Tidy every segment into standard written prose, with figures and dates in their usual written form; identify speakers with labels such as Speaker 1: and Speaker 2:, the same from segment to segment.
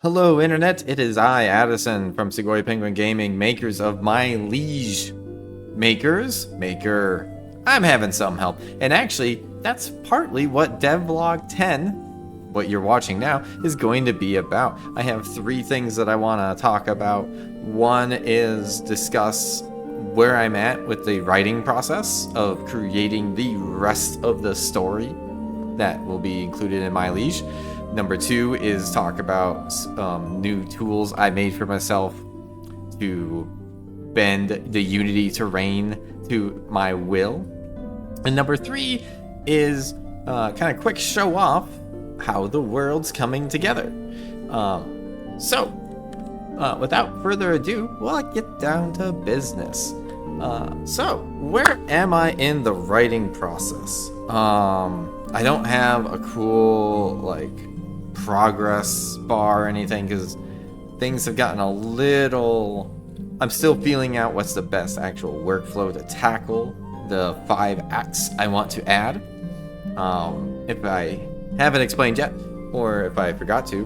Speaker 1: Hello, Internet. It is I, Addison, from Segoy Penguin Gaming, makers of my Liege. Maker. I'm having some help. And actually, that's partly what Devlog 10, what you're watching now, is going to be about. I have three things that I want to talk about. One is discuss where I'm at with the writing process of creating the rest of the story that will be included in my Liege. Number two is talk about new tools I made for myself to bend the Unity terrain to my will. And number three is kind of quick show off how the world's coming together. Without further ado, we'll get down to business. So where am I in the writing process? I don't have a cool progress bar or anything because things have gotten a little. I'm still feeling out what's the best actual workflow to tackle the 5 acts I want to add. If I haven't explained yet, or if I forgot to,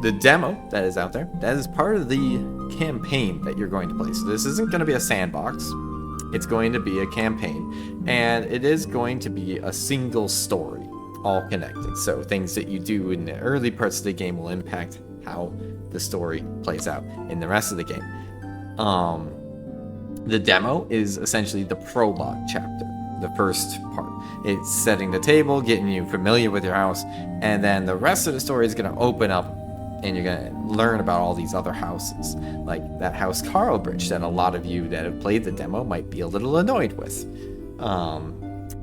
Speaker 1: the demo that is out there, that is part of the campaign that you're going to play. So this isn't going to be a sandbox. It's going to be a campaign, and it is going to be a single story, all connected. So things that you do in the early parts of the game will impact how the story plays out in the rest of the game. The demo is essentially the prologue chapter, the first part. It's setting the table, getting you familiar with your house, and then the rest of the story is going to open up and you're going to learn about all these other houses, like that house Carlbridge that a lot of you that have played the demo might be a little annoyed with.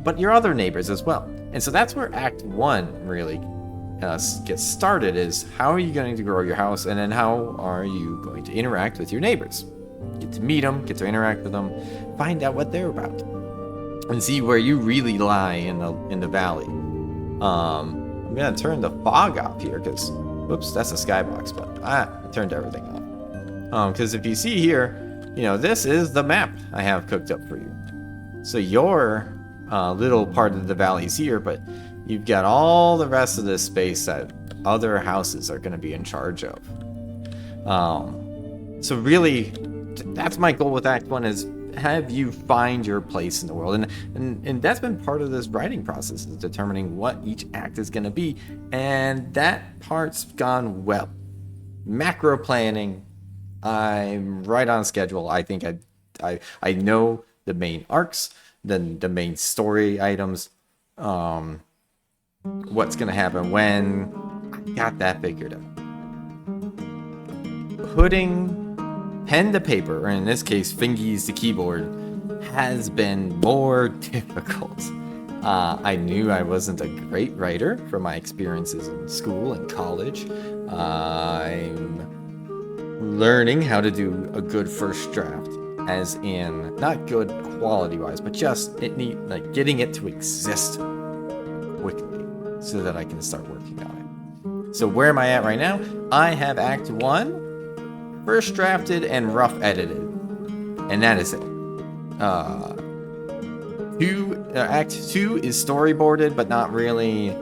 Speaker 1: But your other neighbors as well. And so that's where Act 1 really gets started, is how are you going to grow your house, and then how are you going to interact with your neighbors. Get to meet them, get to interact with them, find out what they're about, and see where you really lie in the valley. I'm going to turn the fog off here because, whoops, that's a skybox, but I turned everything off. Because if you see here, this is the map I have cooked up for you. So your little part of the valley is here, but you've got all the rest of this space that other houses are going to be in charge of. So really, that's my goal with Act 1, is have you find your place in the world. And that's been part of this writing process, is determining what each act is going to be. And that part's gone well. Macro planning, I'm right on schedule. I think I know the main arcs, then the main story items, what's going to happen when. I got that figured out. Putting pen to paper, or in this case, fingies to keyboard, has been more difficult. I knew I wasn't a great writer from my experiences in school and college. I'm learning how to do a good first draft, as in not good quality-wise, but just getting it to exist quickly so that I can start working on it. So where am I at right now? I have Act 1 first drafted and rough edited, and that is it. Act 2 is storyboarded, but not really.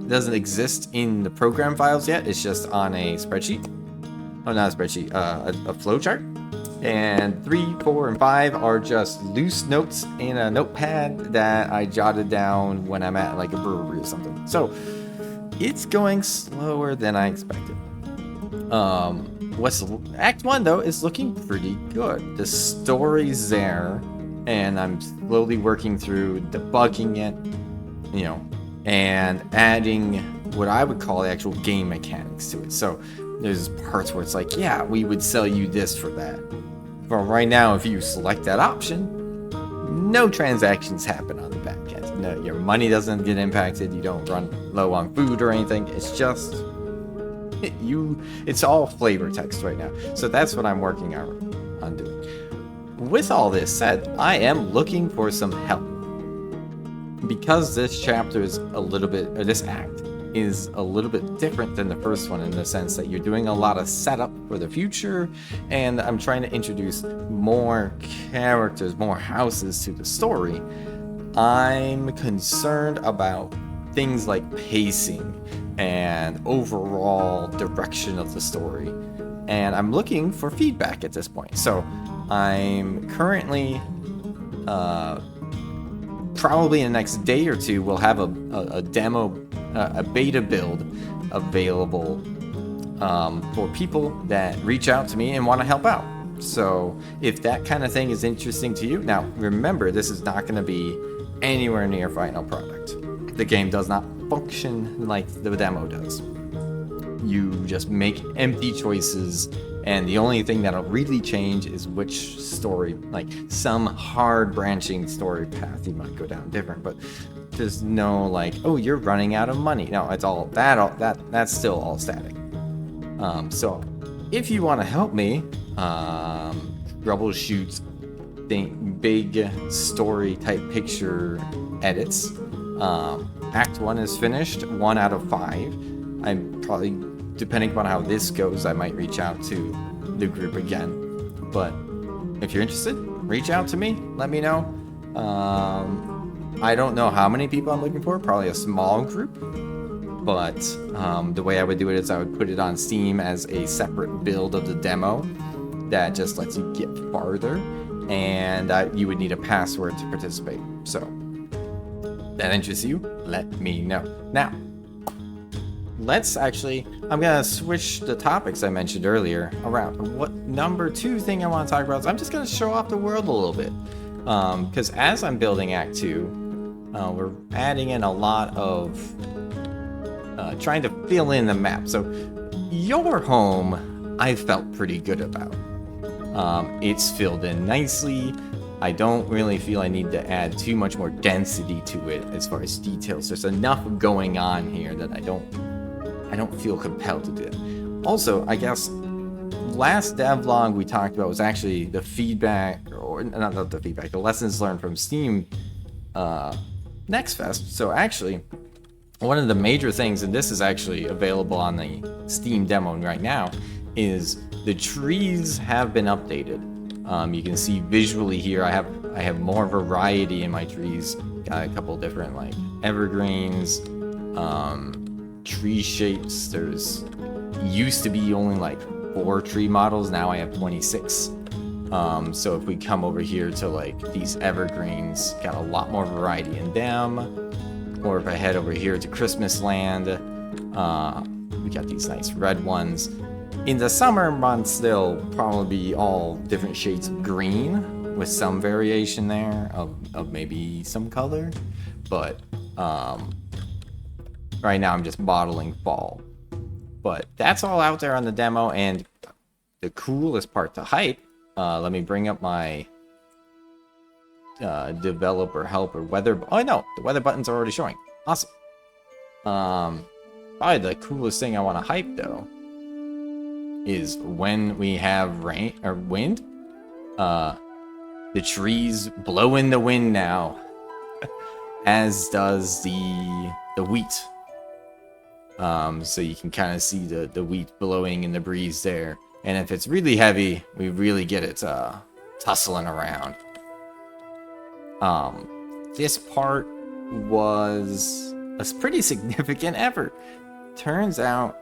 Speaker 1: Doesn't exist in the program files yet. It's just on a spreadsheet. Oh, not a spreadsheet. A flowchart. And 3, 4, and 5 are just loose notes in a notepad that I jotted down when I'm at a brewery or something. So it's going slower than I expected. Act 1 though is looking pretty good. The story's there, and I'm slowly working through debugging it, and adding what I would call the actual game mechanics to it. So there's parts where it's yeah, we would sell you this for that. But right now, if you select that option, no transactions happen on the back end. No, your money doesn't get impacted. You don't run low on food or anything. It's just it's all flavor text right now. So that's what I'm working on doing. With all this said, I am looking for some help, because this chapter is this act is a little bit different than the first one, in the sense that you're doing a lot of setup for the future, and I'm trying to introduce more characters, more houses to the story. I'm concerned about things like pacing and overall direction of the story. And I'm looking for feedback at this point. So I'm currently, probably in the next day or two, we'll have a demo, a beta build available for people that reach out to me and want to help out. So if that kind of thing is interesting to you, now remember, this is not going to be anywhere near final product. The game does not function like the demo does. You just make empty choices, and the only thing that'll really change is which story, like some hard branching story path you might go down different, but there's no like, oh, you're running out of money. No, it's all that's still all static. So if you want to help me troubleshoot big story type picture edits, Act 1 is finished, 1 out of 5. I'm probably, depending upon how this goes, I might reach out to the group again. But if you're interested, reach out to me, let me know. I don't know how many people I'm looking for, probably a small group. But the way I would do it is I would put it on Steam as a separate build of the demo that just lets you get farther, and you would need a password to participate. So that interests you, let me know. Now, let's actually, I'm gonna switch the topics I mentioned earlier around. What number 2 thing I want to talk about is I'm just gonna show off the world a little bit, because as I'm building Act 2, we're adding in a lot of trying to fill in the map. So your home, I felt pretty good about. It's filled in nicely. I don't really feel I need to add too much more density to it as far as details. There's enough going on here that I don't feel compelled to do it. Also, I guess last devlog we talked about was actually the feedback, or not the feedback, the lessons learned from Steam Next Fest. So actually, one of the major things, and this is actually available on the Steam demo right now, is the trees have been updated. You can see visually here, I have more variety in my trees. Got a couple different like evergreens, tree shapes. There's used to be only like 4 tree models. Now I have 26. So if we come over here to like these evergreens, got a lot more variety in them. Or if I head over here to Christmas Land, we got these nice red ones. In the summer months, they'll probably be all different shades of green with some variation there of maybe some color. But right now I'm just modeling fall. But that's all out there on the demo, and the coolest part to hype, let me bring up my developer helper weather. Oh no, the weather buttons are already showing. Awesome. Probably the coolest thing I want to hype though is when we have rain or wind. The trees blow in the wind now, as does the wheat. So you can kind of see the wheat blowing in the breeze there. And if it's really heavy, we really get it tussling around. This part was a pretty significant effort. Turns out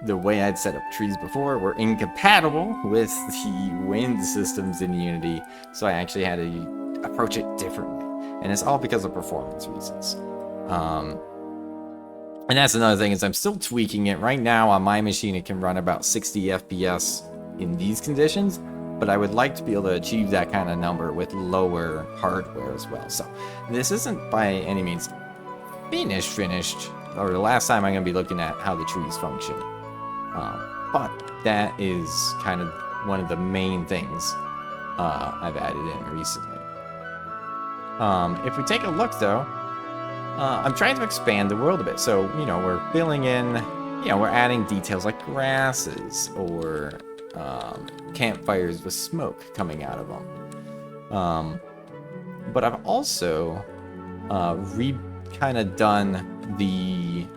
Speaker 1: the way I'd set up trees before were incompatible with the wind systems in Unity, so I actually had to approach it differently. And it's all because of performance reasons. And that's another thing, is I'm still tweaking it. Right now on my machine it can run about 60 FPS in these conditions, but I would like to be able to achieve that kind of number with lower hardware as well. So this isn't by any means finished, or the last time I'm going to be looking at how the trees function. But that is kind of one of the main things I've added in recently. If we take a look though, I'm trying to expand the world a bit. So, you know, we're filling in, you know, we're adding details like grasses or campfires with smoke coming out of them. But I've also kind of done the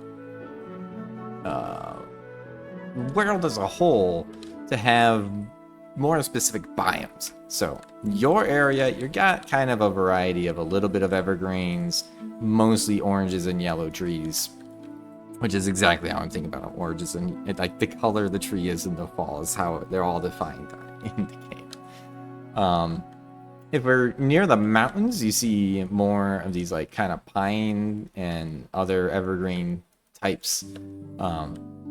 Speaker 1: world as a whole to have more specific biomes. So your area, you got kind of a variety of a little bit of evergreens, mostly oranges and yellow trees, which is exactly how I'm thinking about oranges, and like the color the tree is in the fall is how they're all defined in the game. If we're near the mountains, you see more of these like kind of pine and other evergreen types.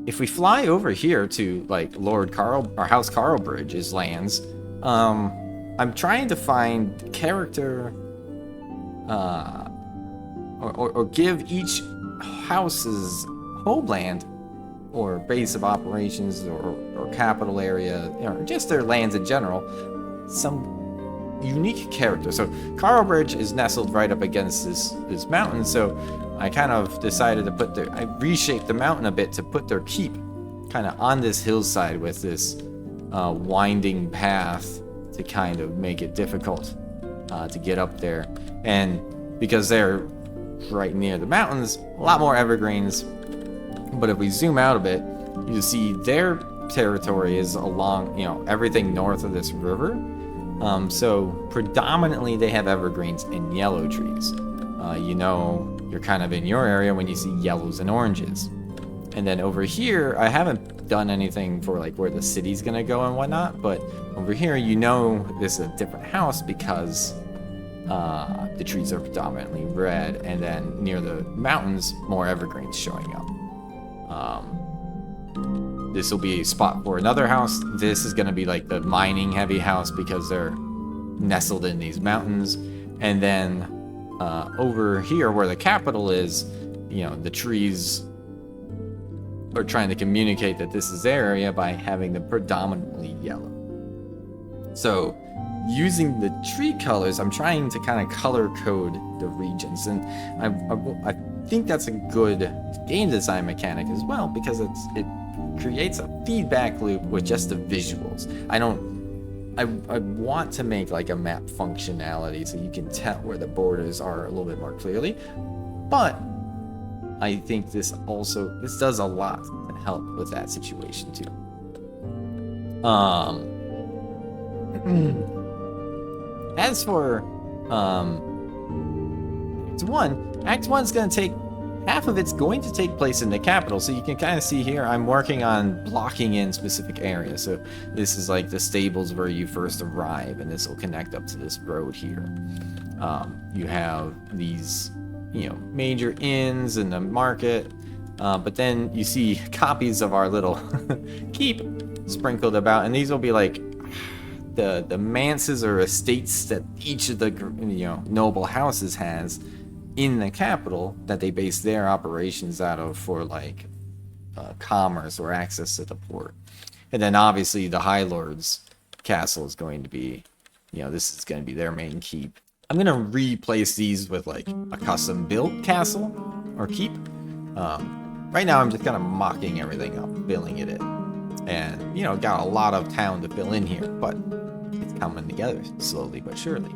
Speaker 1: If we fly over here to like Lord Carl or House Carlbridge's lands, I'm trying to find character or give each house's homeland or base of operations or capital area, or just their lands in general, some unique character. So Carlbridge is nestled right up against this mountain, so I kind of decided to I reshaped the mountain a bit to put their keep kind of on this hillside with this winding path to kind of make it difficult to get up there. And because they're right near the mountains, a lot more evergreens. But if we zoom out a bit, you see their territory is along, everything north of this river. So predominantly they have evergreens and yellow trees. You're kind of in your area when you see yellows and oranges. And then over here, I haven't done anything for like where the city's gonna go and whatnot, but over here, this is a different house because the trees are predominantly red, and then near the mountains, more evergreens showing up. This will be a spot for another house. This is gonna be like the mining heavy house because they're nestled in these mountains. And then over here where the capital is, the trees are trying to communicate that this is their area by having them predominantly yellow. So using the tree colors, I'm trying to kind of color code the regions, and I think that's a good game design mechanic as well, because it creates a feedback loop with just the visuals. I want to make like a map functionality so you can tell where the borders are a little bit more clearly, but I think this does a lot to help with that situation too. As for Act 1's going to take half of it's going to take place in the capital, so you can kind of see here I'm working on blocking in specific areas. So this is like the stables where you first arrive, and this will connect up to this road here. You have these major inns and the market, but then you see copies of our little keep sprinkled about, and these will be like the manses or estates that each of the noble houses has in the capital that they base their operations out of for like commerce or access to the port. And then obviously the High Lord's castle is going to be, this is going to be their main keep. I'm going to replace these with like a custom built castle or keep. Right now I'm just kind of mocking everything up, filling it in. And, got a lot of town to fill in here, but it's coming together slowly but surely.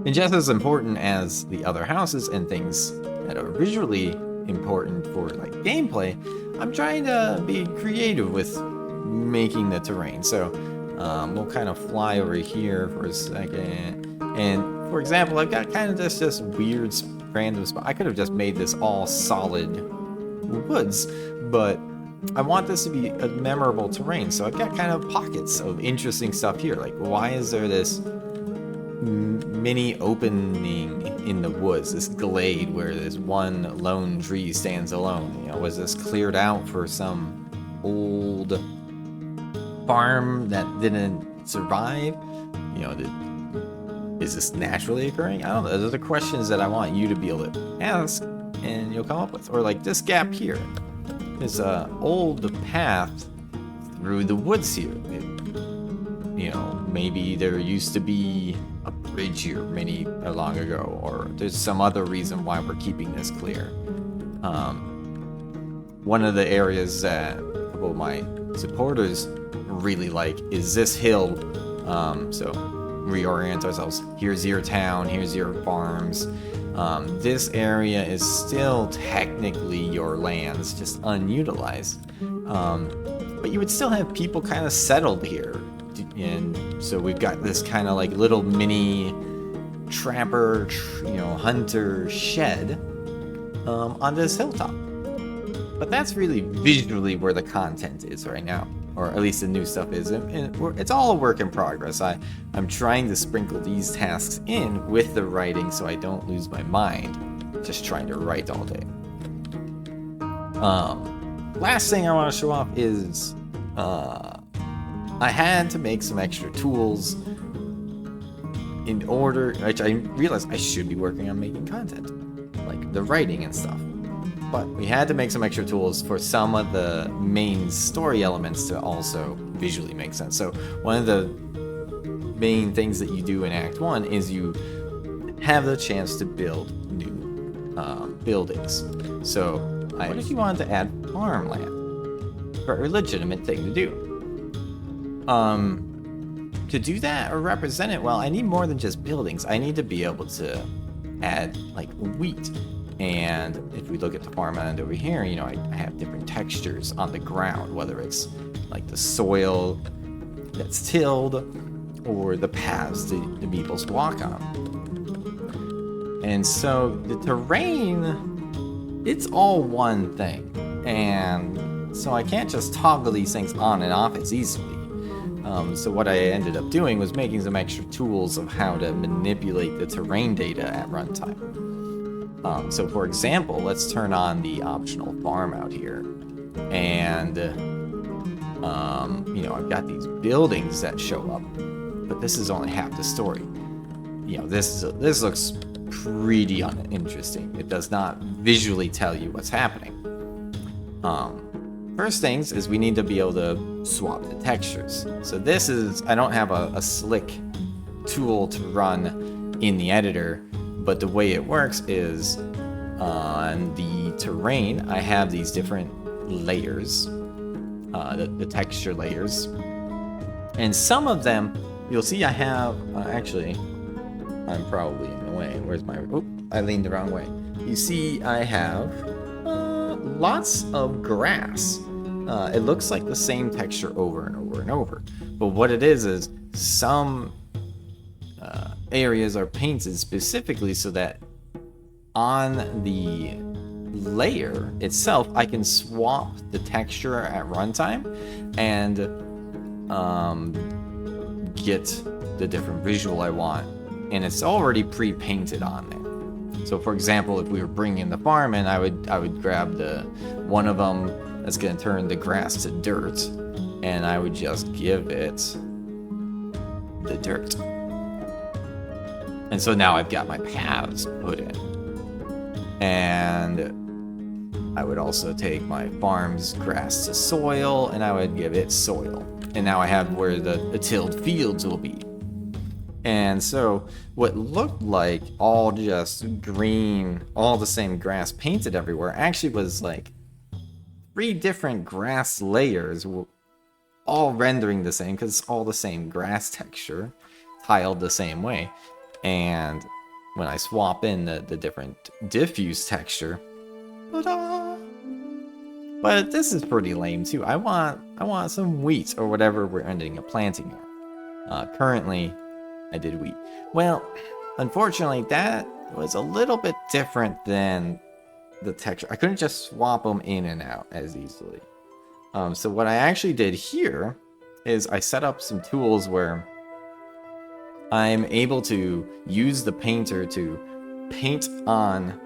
Speaker 1: And just as important as the other houses and things that are visually important for like gameplay, I'm trying to be creative with making the terrain. So we'll kind of fly over here for a second. And for example, I've got kind of this weird random spot. I could have just made this all solid woods, but I want this to be a memorable terrain. So I've got kind of pockets of interesting stuff here. Like, why is there this mini opening in the woods, this glade where this one lone tree stands alone? Was this cleared out for some old farm that didn't survive? Is this naturally occurring? I don't know. Those are the questions that I want you to be able to ask, and you'll come up with. Or like this gap here. This old path through the woods here. Maybe there used to be a bridge here many long ago, or there's some other reason why we're keeping this clear. One of the areas that a couple of my supporters really like is this hill. So reorient ourselves. Here's your town, here's your farms. This area is still technically your lands, just unutilized. but you would still have people kind of settled here. And so we've got this kind of like little mini trapper, hunter shed on this hilltop. But that's really visually where the content is right now, or at least the new stuff is. And it's all a work in progress. I'm trying to sprinkle these tasks in with the writing so I don't lose my mind just trying to write all day. Last thing I want to show off is I had to make some extra tools in order, which I realized I should be working on making content, like the writing and stuff. But we had to make some extra tools for some of the main story elements to also visually make sense. So one of the main things that you do in Act 1 is you have the chance to build new buildings. So what if you wanted to add farmland? Very legitimate thing to do. To do that or represent it, well, I need more than just buildings. I need to be able to add like wheat. And if we look at the farmland over here, I have different textures on the ground, whether it's like the soil that's tilled or the paths the meeples walk on. And so the terrain, it's all one thing. And so I can't just toggle these things on and off as easily. So what I ended up doing was making some extra tools of how to manipulate the terrain data at runtime. So for example, let's turn on the optional farm out here. And, I've got these buildings that show up, but this is only half the story. This looks pretty uninteresting. It does not visually tell you what's happening. First things is we need to be able to swap the textures. So I don't have a slick tool to run in the editor, but the way it works is on the terrain, I have these different layers, the texture layers. And some of them, you'll see I have, actually, I'm probably in the way. Where's my, I leaned the wrong way. You see I have lots of grass. It looks like the same texture over and over and over. But what it is some areas are painted specifically so that on the layer itself, I can swap the texture at runtime and get the different visual I want. And it's already pre-painted on there. So for example, if we were bringing the farm in, I would grab the one of them that's going to turn the grass to dirt, and I would just give it the dirt. And so now I've got my paths put in. And I would also take my farm's grass to soil, and I would give it soil. And now I have where the tilled fields will be. And so what looked like all just green, all the same grass painted everywhere, actually was like 3 different grass layers, all rendering the same because it's all the same grass texture, tiled the same way. And when I swap in the different diffuse texture, ta-da! But this is pretty lame too. I want some wheat or whatever we're ending up planting here. Currently, I did wheat. Well, unfortunately, that was a little bit different than the texture. I couldn't just swap them in and out as easily. So what I actually did here is I set up some tools where I'm able to use the painter to paint on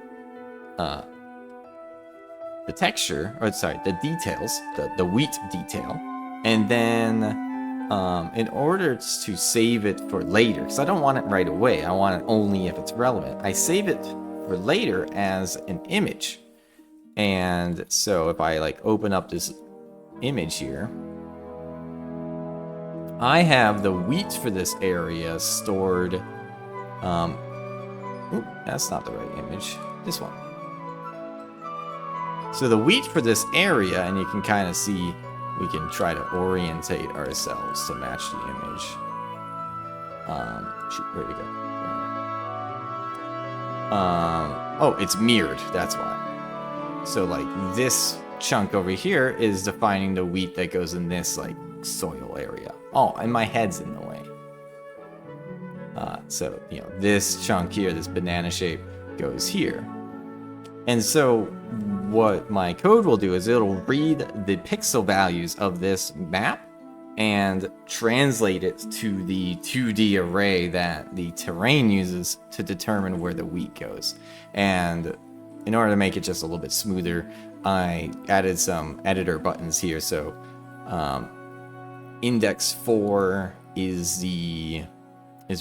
Speaker 1: the texture, or sorry, the details, the wheat detail, and then in order to save it for later, because I don't want it right away, I want it only if it's relevant, I save it for later as an image. And so if I like open up this image here, I have the wheat for this area stored. That's not the right image. This one. So the wheat for this area, and you can kind of see, we can try to orientate ourselves to match the image. Shoot, where'd it go? Oh, it's mirrored, that's why. So like this chunk over here is defining the wheat that goes in this like soil area. Oh, and my head's in the way. So, you know, this chunk here, this banana shape, goes here. And so what my code will do is it'll read the pixel values of this map and translate it to the 2D array that the terrain uses to determine where the wheat goes. And in order to make it just a little bit smoother, I added some editor buttons here. So index 4 is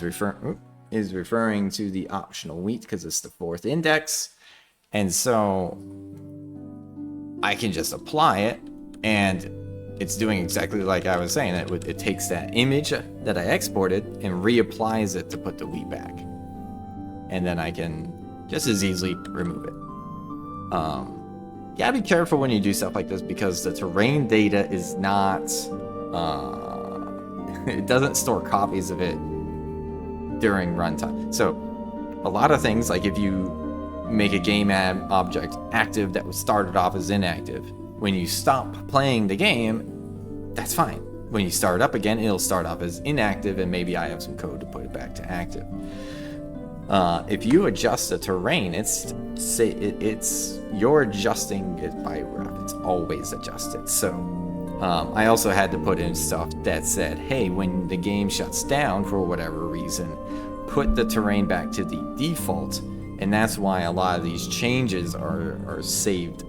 Speaker 1: referring to the optional wheat because it's the 4th index. And so I can just apply it, and it's doing exactly like I was saying. It takes that image that I exported and reapplies it to put the wheat back. And then I can just as easily remove it. You gotta be careful when you do stuff like this because the terrain data is not, it doesn't store copies of it during runtime. So a lot of things, like if you make a game object active that was started off as inactive, when you stop playing the game, that's fine. When you start it up again, it'll start off as inactive, and maybe I have some code to put it back to active. If you adjust the terrain, you're adjusting it by ref. It's always adjusted. So I also had to put in stuff that said, hey, when the game shuts down for whatever reason, put the terrain back to the default. And that's why a lot of these changes are saved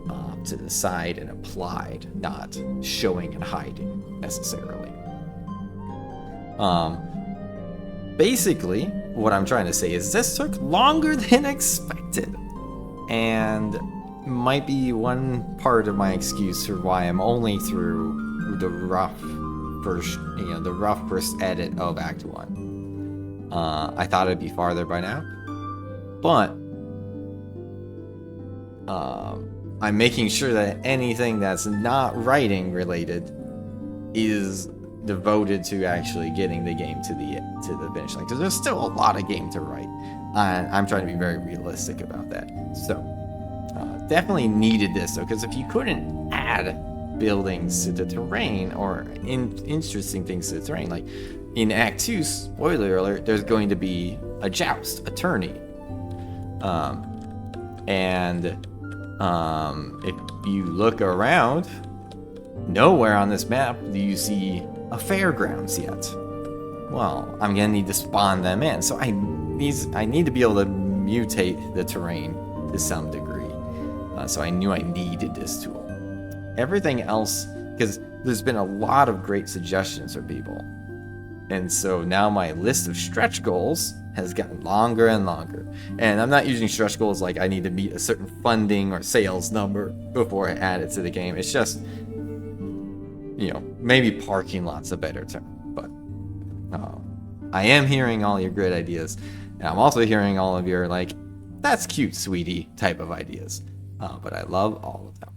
Speaker 1: to the side and applied, not showing and hiding necessarily. Basically, what I'm trying to say is this took longer than expected, and might be one part of my excuse for why I'm only through the rough first edit of Act 1. I thought it'd be farther by now, but I'm making sure that anything that's not writing related is devoted to actually getting the game to the finish line, because there's still a lot of game to write. I'm trying to be very realistic about that. So definitely needed this though, because if you couldn't add buildings to the terrain or interesting things to the terrain, like in Act 2, spoiler alert, there's going to be a joust, a tourney. If you look around, nowhere on this map do you see a fairgrounds yet. Well, I'm gonna need to spawn them in, so I need to be able to mutate the terrain to some degree. So I knew I needed this tool. Everything else, because there's been a lot of great suggestions from people, and so now my list of stretch goals has gotten longer and longer. And I'm not using stretch goals like I need to meet a certain funding or sales number before I add it to the game. It's just, you know, maybe parking lot's a better term. But I am hearing all your great ideas. And I'm also hearing all of your, like, that's cute, sweetie type of ideas. But I love all of them.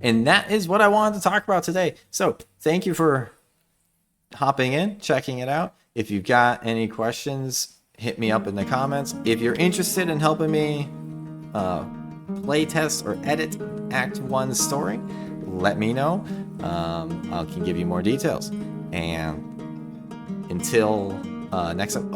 Speaker 1: And that is what I wanted to talk about today. So thank you for hopping in, checking it out. If you've got any questions, hit me up in the comments. If you're interested in helping me playtest or edit Act 1's story, let me know. I can give you more details. And until next time.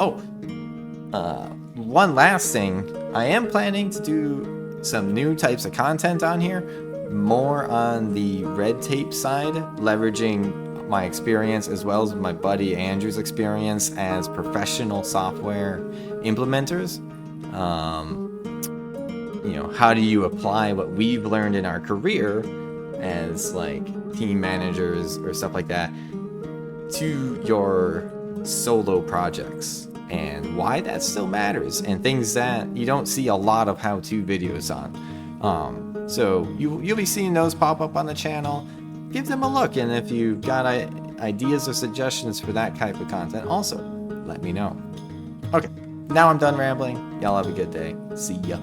Speaker 1: One last thing. I am planning to do some new types of content on here, more on the red tape side, leveraging my experience as well as my buddy Andrew's experience as professional software implementers. You know, how do you apply what we've learned in our career as like team managers or stuff like that to your solo projects, and why that still matters, and things that you don't see a lot of how-to videos on. So you'll be seeing those pop up on the channel. Give them a look, and if you've got ideas or suggestions for that type of content, also let me know. Okay, now I'm done rambling. Y'all have a good day. See ya.